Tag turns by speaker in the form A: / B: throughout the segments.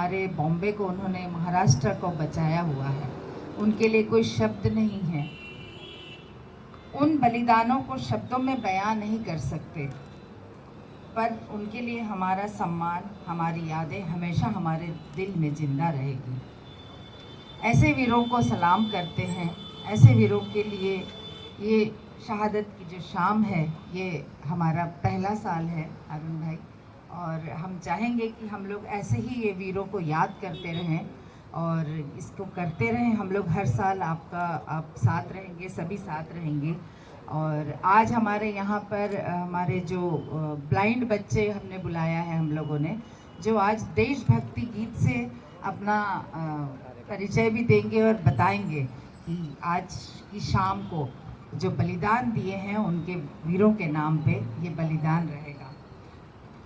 A: हमारे बॉम्बे को, उन्होंने महाराष्ट्र को बचाया हुआ है, उनके लिए कोई शब्द नहीं है। उन बलिदानों को शब्दों में बयां नहीं कर सकते, पर उनके लिए हमारा सम्मान, हमारी यादें हमेशा हमारे दिल में जिंदा रहेगी। ऐसे वीरों को सलाम करते हैं। ऐसे वीरों के लिए ये शहादत की जो शाम है, ये हमारा पहला साल है अरुण भाई, और हम चाहेंगे कि हम लोग ऐसे ही ये वीरों को याद करते रहें और इसको करते रहें। हम लोग हर साल आप साथ रहेंगे, सभी साथ रहेंगे। और आज हमारे यहाँ पर हमारे जो ब्लाइंड बच्चे हमने बुलाया है हम लोगों ने, जो आज देशभक्ति गीत से अपना परिचय भी देंगे और बताएंगे कि आज की शाम को जो बलिदान दिए हैं उनके वीरों के नाम पे ये बलिदान रहेगा।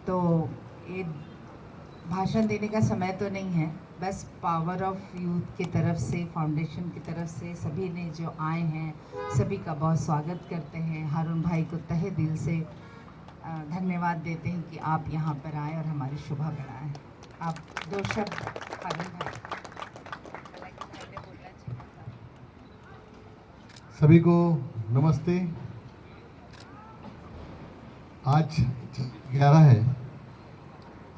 A: तो ये भाषण देने का समय तो नहीं है, बस पावर ऑफ यूथ की तरफ से, फाउंडेशन की तरफ से सभी ने जो आए हैं सभी का बहुत स्वागत करते हैं। हारून भाई को तहे दिल से धन्यवाद देते हैं कि आप यहाँ पर आए और हमारी शोभा बढ़ाएं। आप दो शब्द हारून भाई।
B: सभी को नमस्ते। आज 11 है,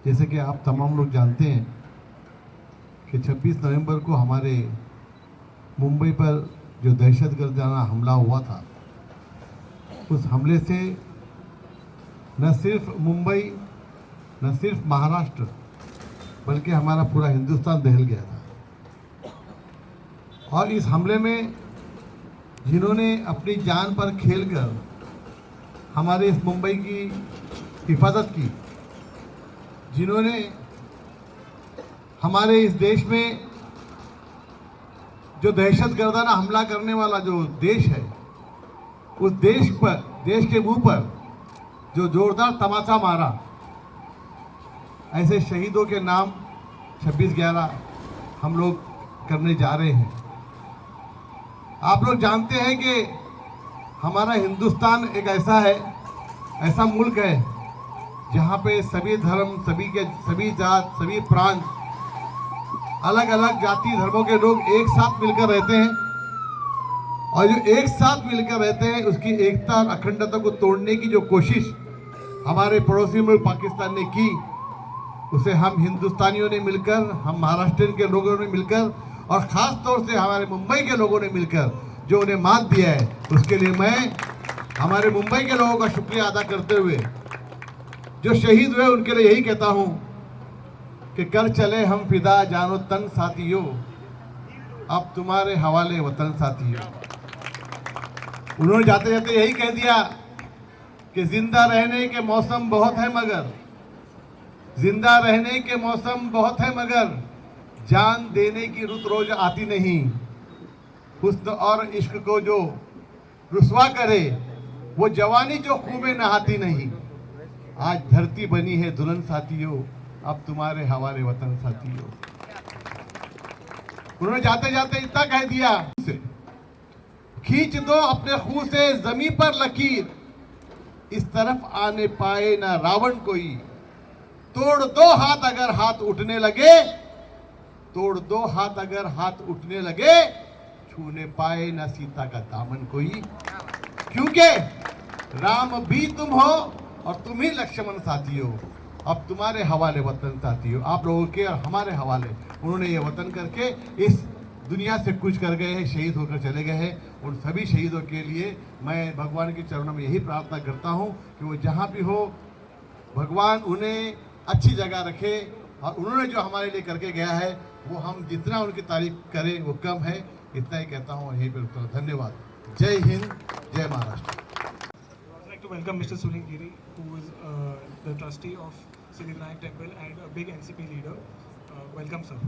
B: जैसे कि आप तमाम लोग जानते हैं कि 26 नवंबर को हमारे मुंबई पर जो दहशतगर्दाना हमला हुआ था, उस हमले से न सिर्फ मुंबई, न सिर्फ महाराष्ट्र, बल्कि हमारा पूरा हिंदुस्तान दहल गया था। और इस हमले में जिन्होंने अपनी जान पर खेलकर हमारे इस मुंबई की हिफाजत की, जिन्होंने हमारे इस देश में जो दहशतगर्दाना हमला करने वाला जो देश है, उस देश पर, देश के मुंह पर जो जोरदार तमाचा मारा, ऐसे शहीदों के नाम 26/11 हम लोग करने जा रहे हैं। आप लोग जानते हैं कि हमारा हिंदुस्तान एक ऐसा मुल्क है जहाँ पे सभी धर्म, सभी जात, सभी प्रांत, अलग अलग जाति धर्मों के लोग एक साथ मिलकर रहते हैं। और जो एक साथ मिलकर रहते हैं, उसकी एकता और अखंडता को तोड़ने की जो कोशिश हमारे पड़ोसी मुल्क पाकिस्तान ने की, उसे हम हिंदुस्तानियों ने मिलकर, हम महाराष्ट्र के लोगों ने मिलकर और ख़ास तौर से हमारे मुंबई के लोगों ने मिलकर जो उन्हें मात दिया है, उसके लिए मैं हमारे मुंबई के लोगों का शुक्रिया अदा करते हुए, जो शहीद हुए उनके लिए यही कहता हूँ कि कर चले हम फिदा जानो तन साथियों, अब तुम्हारे हवाले वतन साथियों। उन्होंने जाते जाते यही कह दिया कि जिंदा रहने के मौसम बहुत है मगर, जिंदा रहने के मौसम बहुत है मगर जान देने की रुत रोज आती नहीं। हुस्न और इश्क को जो रुसवा करे, वो जवानी जो खून में नहाती नहीं। आज धरती बनी है दुल्हन साथियों, अब तुम्हारे हवाले वतन साथियों। उन्होंने जाते जाते इतना कह दिया, खींच दो अपने खून से जमीन पर लकीर, इस तरफ आने पाए ना रावण कोई, तोड़ दो हाथ अगर हाथ उठने लगे, तोड़ दो हाथ अगर हाथ उठने लगे, छूने पाए ना सीता का दामन कोई। क्योंकि राम भी तुम हो और तुम ही लक्ष्मण साथियों, अब तुम्हारे हवाले वतन साथियों। आप लोगों के और हमारे हवाले उन्होंने ये वतन करके इस दुनिया से कुछ कर गए हैं, शहीद होकर चले गए हैं। उन सभी शहीदों के लिए मैं भगवान के चरणों में यही प्रार्थना करता हूँ कि वो जहाँ भी हो, भगवान उन्हें अच्छी जगह रखे। और उन्होंने जो हमारे लिए करके गया है, वो हम जितना उनकी तारीफ करें वो कम है। इतना ही कहता हूँ और यहीं पर रुकता हूँ। धन्यवाद। जय हिंद, जय Maharashtra.
C: I'd like to welcome Mr. Sunil Giri, who is the trustee of Siddhivinayak Temple and a big NCP leader. Welcome, sir.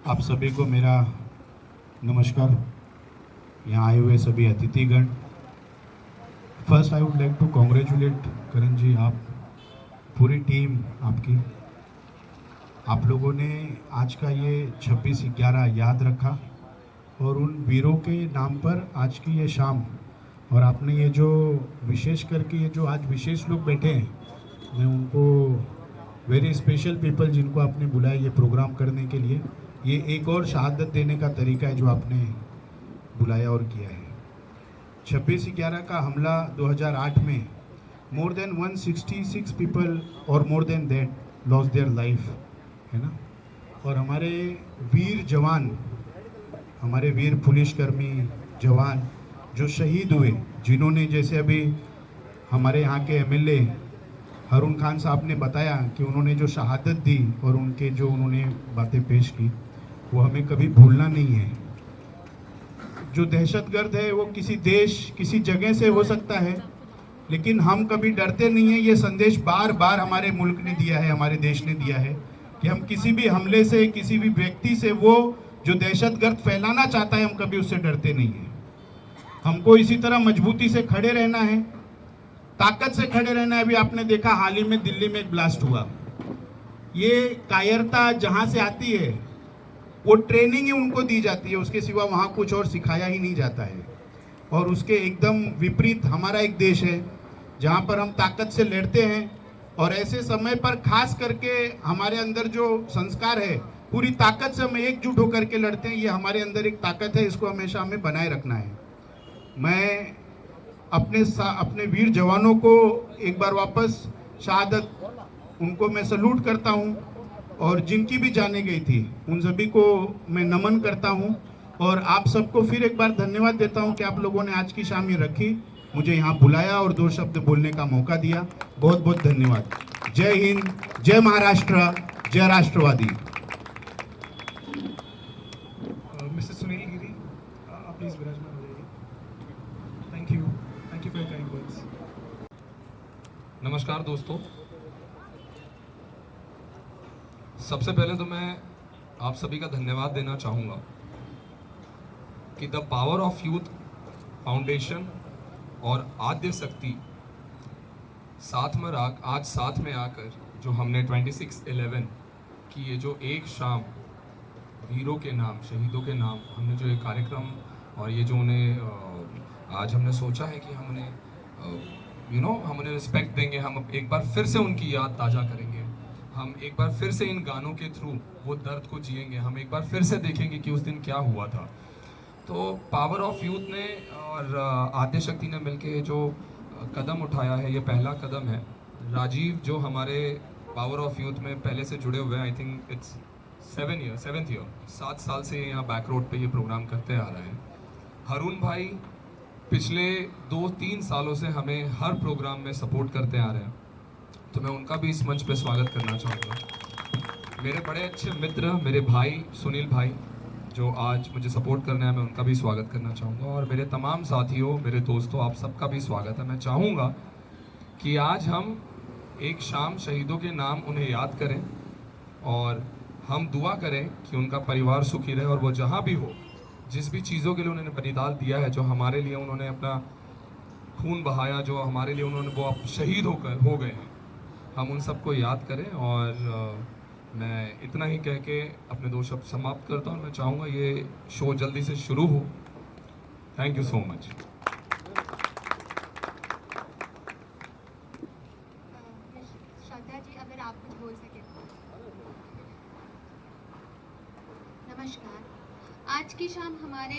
D: आप सभी को मेरा नमस्कार। यहाँ आए हुए सभी अतिथिगण, first I would like to congratulate Karan ji, आप पूरी टीम आपकी, आप लोगों ने आज का ये 26/11 याद रखा और उन वीरों के नाम पर आज की ये शाम और आपने ये जो विशेष करके ये जो आज विशेष लोग बैठे हैं, मैं उनको वेरी स्पेशल पीपल जिनको आपने बुलाया ये प्रोग्राम करने के लिए, ये एक और शहादत देने का तरीका है जो आपने बुलाया और किया है। 26/11 का हमला 2008 में मोर देन 166 पीपल और more than that lost their life, है ना। और हमारे वीर जवान, हमारे वीर पुलिसकर्मी जवान जो शहीद हुए, जिन्होंने जैसे अभी हमारे यहाँ के एमएलए हारून खान साहब ने बताया कि उन्होंने जो शहादत दी और उनके जो उन्होंने बातें पेश की, वो हमें कभी भूलना नहीं है। जो दहशतगर्द है वो किसी देश किसी जगह से हो सकता है, लेकिन हम कभी डरते नहीं हैं। ये संदेश बार बार हमारे मुल्क ने दिया है, हमारे देश ने दिया है कि हम किसी भी हमले से, किसी भी व्यक्ति से, वो जो दहशतगर्द फैलाना चाहता है, हम कभी उससे डरते नहीं हैं। हमको इसी तरह मजबूती से खड़े रहना है, ताकत से खड़े रहना है। अभी आपने देखा हाल ही में दिल्ली में एक ब्लास्ट हुआ। ये कायरता जहाँ से आती है वो ट्रेनिंग ही उनको दी जाती है, उसके सिवा वहाँ कुछ और सिखाया ही नहीं जाता है। और उसके एकदम विपरीत हमारा एक देश है जहाँ पर हम ताकत से लड़ते हैं, और ऐसे समय पर खास करके हमारे अंदर जो संस्कार है, पूरी ताकत से हम एकजुट होकर के लड़ते हैं। ये हमारे अंदर एक ताकत है, इसको हमेशा हमें बनाए रखना है। मैं अपने वीर जवानों को एक बार वापस शहादत, उनको मैं सल्यूट करता हूं, और जिनकी भी जाने गई थी उन सभी को मैं नमन करता हूं, और आप सबको फिर एक बार धन्यवाद देता हूं कि आप लोगों ने आज की शाम ये रखी, मुझे यहाँ बुलाया और 2 शब्द बोलने का मौका दिया। बहुत बहुत धन्यवाद। जय हिंद, जय महाराष्ट्र, जय राष्ट्रवादी।
C: Mr. Sunil Giri, please विराजमान हो जाइए। Thank you for your kind words.
E: नमस्कार दोस्तों, सबसे पहले तो मैं आप सभी का धन्यवाद देना चाहूँगा कि the power of youth foundation और आद्य शक्ति आज साथ में आकर जो हमने 26/11 की ये जो एक शाम वीरों के नाम, शहीदों के नाम, हमने जो ये कार्यक्रम और ये जो उन्हें आज हमने सोचा है कि हम उन्हें हम उन्हें रिस्पेक्ट देंगे, हम एक बार फिर से उनकी याद ताज़ा करेंगे, हम एक बार फिर से इन गानों के थ्रू वो दर्द को जिएंगे, हम एक बार फिर से देखेंगे कि उस दिन क्या हुआ था। तो पावर ऑफ यूथ ने और आद्य शक्ति ने मिलके जो कदम उठाया है, ये पहला कदम है। राजीव जो हमारे पावर ऑफ यूथ में पहले से जुड़े हुए हैं, I think it's 7th year, 7 साल से यहाँ बैक रोड पे ये प्रोग्राम करते आ रहे हैं। हारून भाई पिछले 2-3 सालों से हमें हर प्रोग्राम में सपोर्ट करते आ रहे हैं, तो मैं उनका भी इस मंच पे स्वागत करना चाहूँगा। मेरे बड़े अच्छे मित्र, मेरे भाई सुनील भाई जो आज मुझे सपोर्ट करने हैं, मैं उनका भी स्वागत करना चाहूँगा। और मेरे तमाम साथियों, मेरे दोस्तों, आप सबका भी स्वागत है। मैं चाहूँगा कि आज हम एक शाम शहीदों के नाम उन्हें याद करें और हम दुआ करें कि उनका परिवार सुखी रहे, और वो जहाँ भी हो, जिस भी चीज़ों के लिए उन्होंने बलिदान दिया है, जो हमारे लिए उन्होंने अपना खून बहाया, जो हमारे लिए उन्होंने वो अब शहीद हो गए हैं, हम उन सबको याद करें। और मैं इतना ही कह के अपने 2 शब्द समाप्त करता हूँ। मैं चाहूँगा ये शो जल्दी से शुरू हो। Thank you so much.
F: Shraddha ji, अगर आप कुछ बोल सकें। नमस्कार। आज की शाम हमारे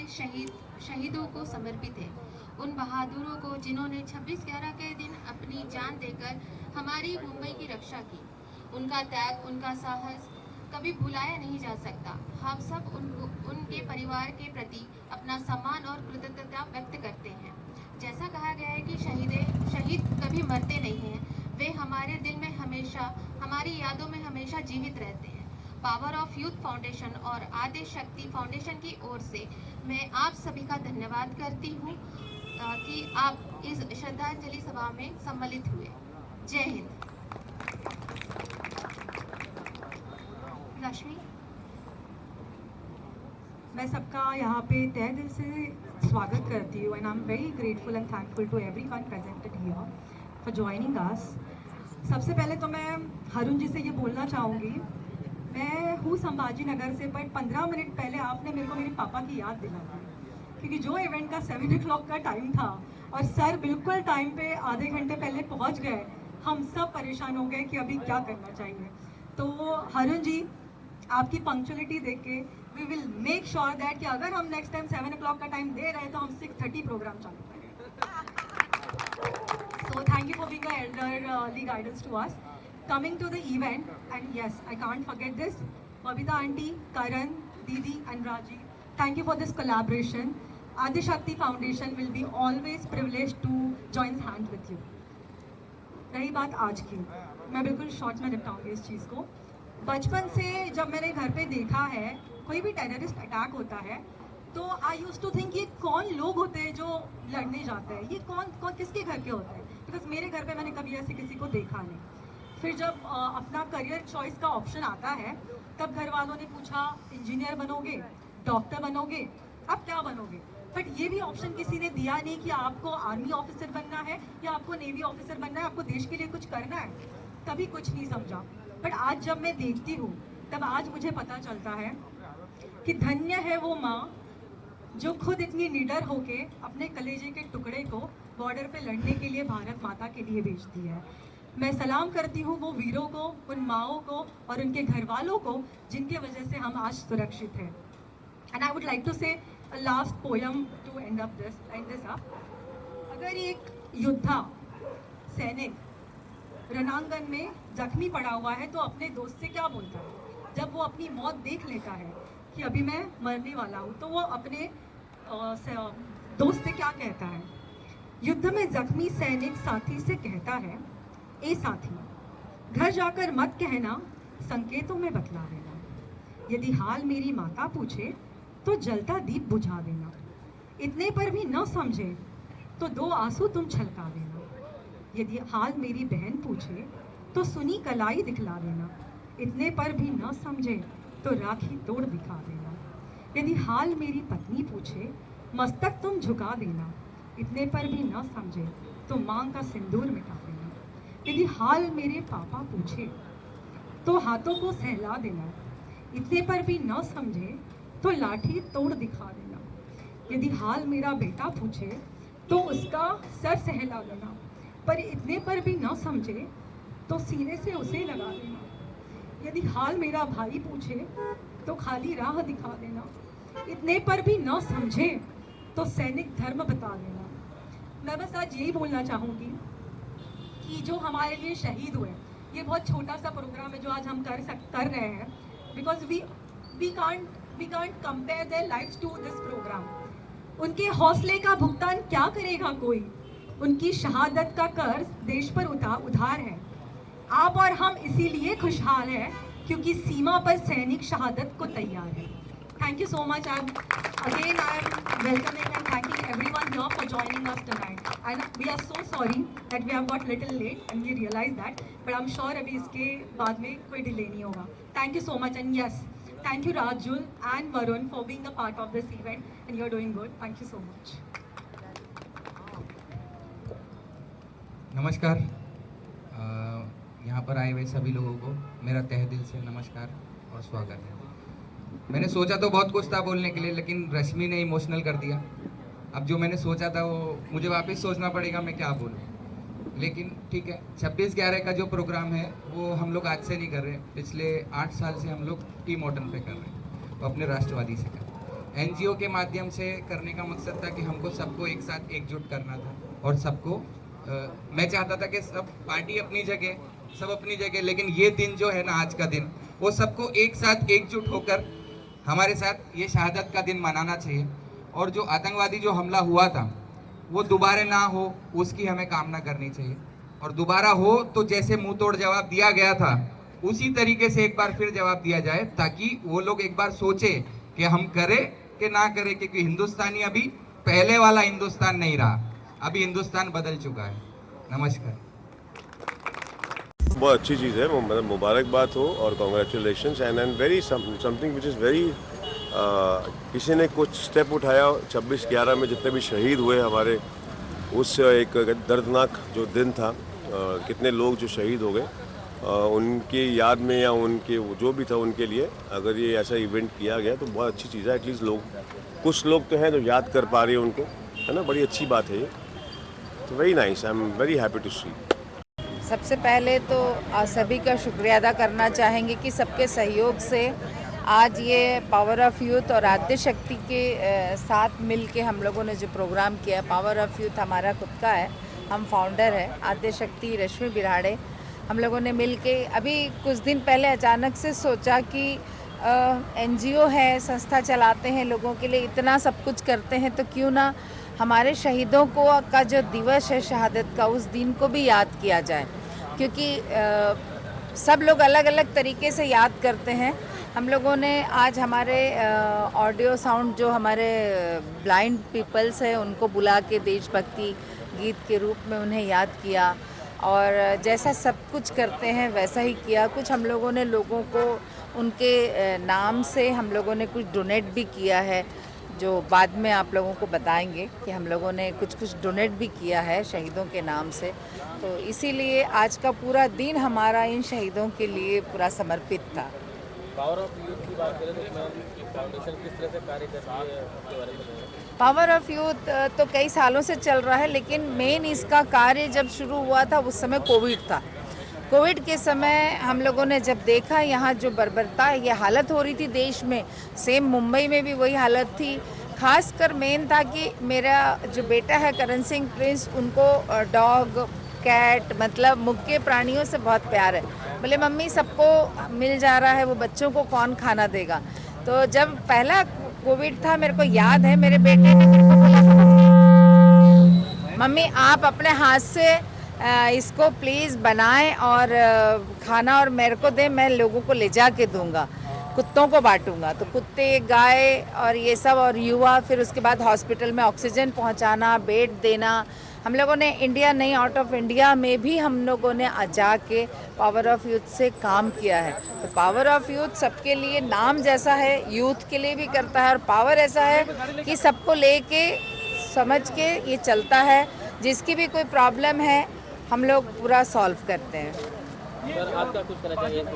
F: शहीदों को समर्पित है, उन बहादुरों को जिन्होंने 26/11 के दिन अपनी जान देकर हमारी मुंबई की रक्षा की। उनका त्याग, उनका साहस कभी भुलाया नहीं जा सकता। हम सब उनके परिवार के प्रति अपना सम्मान और कृतज्ञता व्यक्त करते हैं। जैसा कहा गया है कि शहीद कभी मरते नहीं हैं, वे हमारे दिल में हमेशा, हमारी यादों में हमेशा जीवित रहते हैं। पावर ऑफ यूथ फाउंडेशन और आद्य शक्ति फाउंडेशन की ओर से मैं आप सभी का धन्यवाद करती हूँ कि आप इस श्रद्धांजलि सभा में सम्मिलित हुए। जय हिंद। रश्मि,
G: मैं सबका यहाँ पे तहे दिल से स्वागत करती हूँ, and I am very grateful and thankful to everyone presented here for joining us. सबसे पहले तो मैं हारून जी से ये बोलना चाहूँगी, मैं हूँ संभाजी नगर से, बट 15 मिनट पहले आपने मेरे को मेरे पापा की याद दिला दी, क्योंकि जो इवेंट का 7 o'clock का टाइम था और सर बिल्कुल टाइम पे आधे घंटे पहले पहुंच गए। हम सब परेशान हो गए कि अभी क्या करना चाहिए। तो हरुण जी, आपकी पंक्चुअलिटी देख के we will make sure that कि अगर हम नेक्स्ट टाइम 7 o'clock का टाइम दे रहे हैं तो हम 6:30 प्रोग्राम चालू करें। So thank you for being an elderly guidance to us. Coming to the event, and yes, I can't forget this. Babita aunty, Karan, Didi, and Raji, thank you for this collaboration. Adi Shakti Foundation will be always privileged to join hands with you. रही बात आज की, मैं बिल्कुल short में निपटाऊंगी इस चीज़ को। बचपन से जब मैंने घर पे देखा है कोई भी टेररिस्ट अटैक होता है तो आई यूज टू थिंक ये कौन लोग होते हैं जो लड़ने जाते हैं, ये कौन किसके घर के होते हैं, बिकॉज मेरे घर पे मैंने कभी ऐसे किसी को देखा नहीं। फिर जब अपना करियर चॉइस का ऑप्शन आता है तब घर वालों ने पूछा इंजीनियर बनोगे, डॉक्टर बनोगे, अब क्या बनोगे, बट ये भी ऑप्शन किसी ने दिया नहीं कि आपको आर्मी ऑफिसर बनना है या आपको नेवी ऑफिसर बनना है, आपको देश के लिए कुछ करना है। तभी कुछ नहीं समझा, बट आज जब मैं देखती हूँ तब आज मुझे पता चलता है कि धन्य है वो माँ जो खुद इतनी निडर होके अपने कलेजे के टुकड़े को बॉर्डर पे लड़ने के लिए भारत माता के लिए भेजती है। मैं सलाम करती हूँ वो वीरों को, उन माओं को और उनके घर वालों को जिनके वजह से हम आज सुरक्षित हैं। And I would like to say a last poem to end this up. अगर एक योद्धा सैनिक रणांगन में जख्मी पड़ा हुआ है तो अपने दोस्त से क्या बोलता है? जब वो अपनी मौत देख लेता है कि अभी मैं मरने वाला हूँ तो वो अपने दोस्त से क्या कहता है? युद्ध में जख्मी सैनिक साथी से कहता है, ए साथी, घर जाकर मत कहना, संकेतों में बतला देना। यदि हाल मेरी माता पूछे तो जलता दीप बुझा देना। इतने पर भी न समझे तो 2 आंसू तुम छलका देना। यदि हाल मेरी बहन पूछे तो सुनी कलाई दिखला देना। इतने पर भी न समझे तो राखी तोड़ दिखा देना। यदि हाल मेरी पत्नी पूछे मस्तक तुम झुका देना। इतने पर भी न समझे तो मांग का सिंदूर मिटा देना। यदि हाल मेरे पापा पूछे तो हाथों को सहला देना। इतने पर भी न समझे तो लाठी तोड़ दिखा देना। यदि हाल मेरा बेटा पूछे तो उसका सर सहला देना। पर इतने पर भी न समझे तो सीने से उसे लगा देना। यदि हाल मेरा भाई पूछे तो खाली राह दिखा देना। इतने पर भी न समझे तो सैनिक धर्म बता देना। मैं बस आज यही बोलना चाहूँगी कि जो हमारे लिए शहीद हुए, ये बहुत छोटा सा प्रोग्राम है जो आज हम कर रहे हैं, because we can't compare their lifes to this programme. उनके हौसले का भुगतान क्या करेगा कोई? उनकी शहादत का कर्ज देश पर उधार है। आप और हम इसीलिए खुशहाल हैं क्योंकि सीमा पर सैनिक शहादत को तैयार है। Thank you so much. I am welcoming and thanking everyone here for joining us tonight. And we are so sorry that we have got little late and we realize that. But I'm sure अभी इसके बाद में कोई delay नहीं होगा. Thank you so much and yes, thank you Rajul and Varun for being a part of this event and you're doing good. Thank you so much.
H: नमस्कार। यहाँ पर आए हुए सभी लोगों को मेरा तहे दिल से नमस्कार और स्वागत है। मैंने सोचा तो बहुत कुछ था बोलने के लिए, लेकिन रश्मि ने इमोशनल कर दिया। अब जो मैंने सोचा था वो मुझे वापस सोचना पड़ेगा मैं क्या बोलूँ। लेकिन ठीक है, 26/11 का जो प्रोग्राम है वो हम लोग आज से नहीं कर रहे, पिछले 8 साल से हम लोग टी मॉडर्न पे कर रहे हैं, तो अपने राष्ट्रवादी से कर NGO के माध्यम से करने का मकसद था कि हमको सबको एक साथ एकजुट करना था और सबको मैं चाहता था कि सब पार्टी अपनी जगह, सब अपनी जगह, लेकिन ये दिन जो है ना, आज का दिन, वो सबको एक साथ एकजुट होकर हमारे साथ ये शहादत का दिन मनाना चाहिए। और जो आतंकवादी जो हमला हुआ था वो दोबारा ना हो, उसकी हमें कामना करनी चाहिए। और दोबारा हो तो जैसे मुंह तोड़ जवाब दिया गया था उसी तरीके से एक बार फिर जवाब दिया जाए, ताकि वो लोग एक बार सोचे कि हम करें कि ना करें, क्योंकि हिंदुस्तानी अभी पहले वाला हिंदुस्तान नहीं रहा, अभी हिंदुस्तान बदल चुका है। नमस्कार।
I: बहुत अच्छी चीज़ है, मतलब मुबारकबाद हो और congratulations and very something which is very, किसी ने कुछ स्टेप उठाया 26/11 में जितने भी शहीद हुए हमारे, उस एक दर्दनाक जो दिन था, कितने लोग जो शहीद हो गए, उनकी याद में या उनके जो भी था उनके लिए अगर ये ऐसा इवेंट किया गया तो बहुत अच्छी चीज़ है। एटलीस्ट लोग, कुछ लोग तो हैं जो याद कर पा रहे हैं उनको, है ना, बड़ी अच्छी बात है ये। तो very nice, I am very happy to see.
A: सबसे पहले तो सभी का शुक्रिया अदा करना चाहेंगे कि सबके सहयोग से आज ये पावर ऑफ यूथ और आद्य शक्ति के साथ मिल के हम लोगों ने जो प्रोग्राम किया। पावर ऑफ यूथ हमारा खुद का है, हम फाउंडर है। आद्य शक्ति रश्मि बिराड़े हम लोगों ने मिल के अभी कुछ दिन पहले अचानक से सोचा कि NGO है, संस्था चलाते हैं, लोगों के लिए इतना सब कुछ करते हैं, तो क्यों ना हमारे शहीदों को का जो दिवस है शहादत का, उस दिन को भी याद किया जाए, क्योंकि सब लोग अलग अलग तरीके से याद करते हैं। हम लोगों ने आज हमारे ऑडियो साउंड जो हमारे ब्लाइंड पीपल्स हैं उनको बुला के देशभक्ति गीत के रूप में उन्हें याद किया, और जैसा सब कुछ करते हैं वैसा ही किया। कुछ हम लोगों ने लोगों को उनके नाम से हम लोगों ने कुछ डोनेट भी किया है, जो बाद में आप लोगों को बताएंगे कि हम लोगों ने कुछ डोनेट भी किया है शहीदों के नाम से। तो इसीलिए आज का पूरा दिन हमारा इन शहीदों के लिए पूरा समर्पित था।
J: पावर ऑफ यूथ की बात करें तो मैम फाउंडेशन किस तरह से कार्य कर रही है उसके बारे में?
A: पावर ऑफ यूथ तो कई सालों से चल रहा है, लेकिन मेन इसका कार्य जब शुरू हुआ था उस समय कोविड था। कोविड के समय हम लोगों ने जब देखा यहाँ जो बर्बरता ये हालत हो रही थी देश में, सेम मुंबई में भी वही हालत थी। खासकर मेन था कि मेरा जो बेटा है करण सिंह प्रिंस, उनको डॉग कैट मतलब मुख्य प्राणियों से बहुत प्यार है। बोले मम्मी सबको मिल जा रहा है, वो बच्चों को कौन खाना देगा। तो जब पहला कोविड था मेरे को याद है मेरे बेटे ने मेरे को बोला मम्मी आप अपने हाथ से इसको प्लीज़ बनाएं और खाना और मेरे को दे, मैं लोगों को ले जा के दूँगा, कुत्तों को बांटूंगा। तो कुत्ते गाय और ये सब और युवा, फिर उसके बाद हॉस्पिटल में ऑक्सीजन पहुंचाना, बेड देना। हम लोगों ने इंडिया नहीं आउट ऑफ इंडिया में भी हम लोगों ने जाके पावर ऑफ यूथ से काम किया है। तो पावर ऑफ यूथ सबके लिए नाम जैसा है, यूथ के लिए भी करता है, और पावर ऐसा है कि सबको लेके समझ के ये चलता है। जिसकी भी कोई प्रॉब्लम है हम लोग पूरा सॉल्व करते हैं।
J: सर आप क्या कुछ कहना चाहिए इस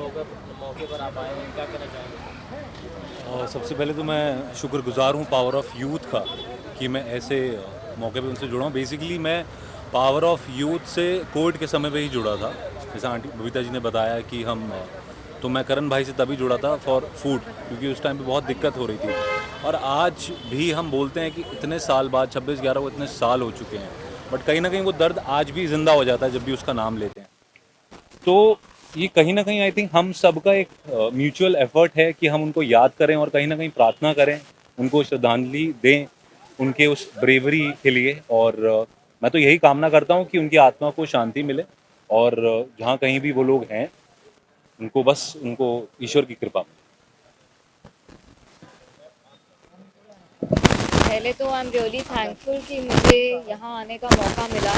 J: मौके पर आप आए हैं, क्या कहना चाहेंगे?
K: और सबसे पहले तो मैं शुक्रगुजार हूँ पावर ऑफ यूथ का कि मैं ऐसे मौके पे उनसे जुड़ा हूँ। बेसिकली मैं पावर ऑफ यूथ से कोविड के समय पे ही जुड़ा था। जैसा आंटी बबीता जी ने बताया कि तो मैं करण भाई से तभी जुड़ा था फॉर फूड, क्योंकि उस टाइम पे बहुत दिक्कत हो रही थी। और आज भी हम बोलते हैं कि इतने साल बाद 26/11 को इतने साल हो चुके हैं, बट कहीं ना कहीं वो दर्द आज भी ज़िंदा हो जाता है जब भी उसका नाम लेते हैं। तो ये कहीं ना कहीं आई थिंक हम सबका एक म्यूचुअल एफर्ट है कि हम उनको याद करें और कहीं ना कहीं प्रार्थना करें, उनको श्रद्धांजलि दें उनके उस ब्रेवरी के लिए। और मैं तो यही कामना करता हूँ कि उनकी आत्मा को शांति मिले, और जहाँ कहीं भी वो लोग हैं उनको ईश्वर की कृपा।
L: पहले तो आई एम रियली थैंकफुल कि मुझे यहाँ आने का मौका मिला,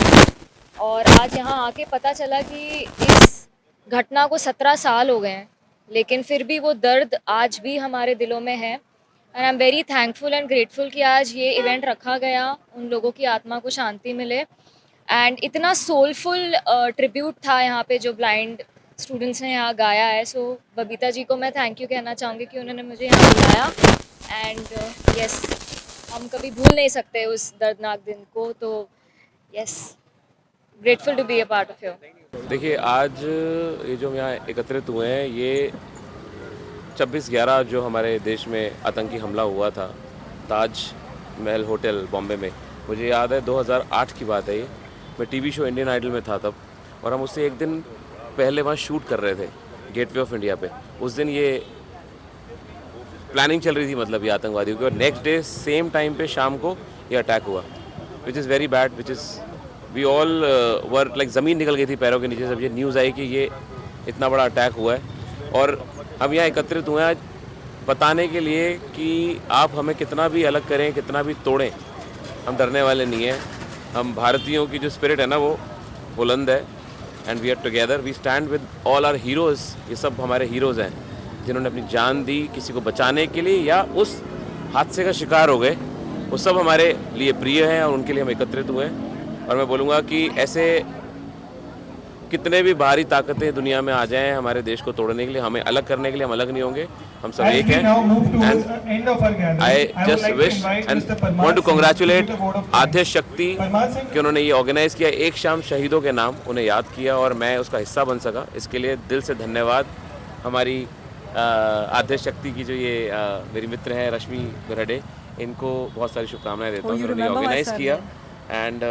L: और आज यहाँ आके पता चला कि इस घटना को 17 साल हो गए हैं, लेकिन फिर भी वो दर्द आज भी हमारे दिलों में है। And I am very thankful and grateful कि आज ये इवेंट रखा गया, उन लोगों की आत्मा को शांति मिले। एंड इतना सोलफुल ट्रिब्यूट था यहाँ पे जो ब्लाइंड स्टूडेंट्स ने यहाँ गाया है। सो बबीता जी को मैं थैंक यू कहना चाहूँगी कि उन्होंने मुझे यहाँ बुलाया। एंड यस, हम कभी भूल नहीं सकते उस दर्दनाक दिन को। तो yes, grateful to be a part of your.
J: देखिए आज ये जो हम यहाँ एकत्रित हुए हैं, ये 26/11 जो हमारे देश में आतंकी हमला हुआ था ताज महल होटल बॉम्बे में, मुझे याद है 2008 की बात है। ये मैं टीवी शो इंडियन आइडल में था तब, और हम उससे एक दिन पहले वहाँ शूट कर रहे थे गेटवे ऑफ इंडिया पे। उस दिन ये प्लानिंग चल रही थी, मतलब ये आतंकवादियों की, और नेक्स्ट डे सेम टाइम पे शाम को ये अटैक हुआ, which is very bad, which is we all were like ज़मीन निकल गई थी पैरों के नीचे जब ये न्यूज़ आई कि ये इतना बड़ा अटैक हुआ है। और हम यहाँ एकत्रित हुए हैं आज बताने के लिए कि आप हमें कितना भी अलग करें, कितना भी तोड़ें, हम डरने वाले नहीं हैं। हम भारतीयों की जो स्पिरिट है ना वो बुलंद है, and we are together, we stand with all our heroes. ये सब हमारे हीरोज़ हैं जिन्होंने अपनी जान दी किसी को बचाने के लिए या उस हादसे का शिकार हो गए, वो सब हमारे लिए प्रिय हैं और उनके लिए हम एकत्रित हुए हैं। और मैं बोलूँगा कि ऐसे कितने भी बाहरी ताकतें दुनिया में आ जाएं हमारे देश को तोड़ने के लिए, हमें अलग करने के लिए, हम अलग नहीं होंगे, हम सब एक हैं। And I just wish and want to congratulate Aadya Shakti कि उन्होंने ये ऑर्गेनाइज किया, एक शाम शहीदों के नाम, उन्हें याद किया और मैं उसका हिस्सा बन सका। इसके लिए दिल से धन्यवाद। हमारी आद्य शक्ति की जो ये मेरी मित्र हैं रश्मि बिरहडे, इनको बहुत सारी शुभकामनाएं देता हूँ, उन्होंने ऑर्गेनाइज किया। एंड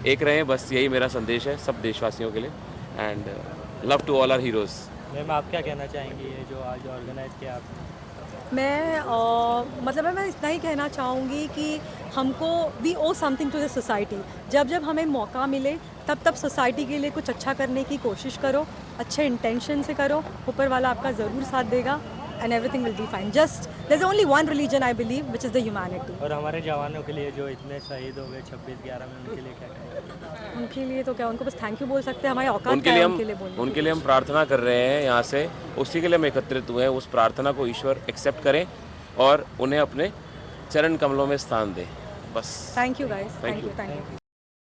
J: एक रहें, बस यही मेरा संदेश है सब देशवासियों के लिए। And love to all our heroes.
M: Ma'am आप क्या कहना चाहेंगी ये जो आज ऑर्गेनाइज किया आपने?
G: मतलब मैं इतना ही कहना चाहूँगी कि हमको we owe something to the society. जब जब हमें मौका मिले तब तब सोसाइटी के लिए कुछ अच्छा करने की कोशिश करो, अच्छे इंटेंशन से करो, ऊपर वाला आपका ज़रूर साथ देगा and everything will be fine. Just there is only one religion I believe which is the humanity.
M: और हमारे जवानों के लिए जो इतने शहीद हो गए 26/11 में, उनके लिए क्या कहेंगे?
G: उनके लिए तो क्या, उनको बस थैंक यू बोल सकते हैं, हमारे औकात
J: उनके लिए हम प्रार्थना कर रहे हैं यहाँ से, उसी के लिए हम एकत्रित हुए हैं। उस प्रार्थना को ईश्वर एक्सेप्ट करें और उन्हें अपने चरण कमलों में स्थान दें, बस।
G: Thank you guys, thank you.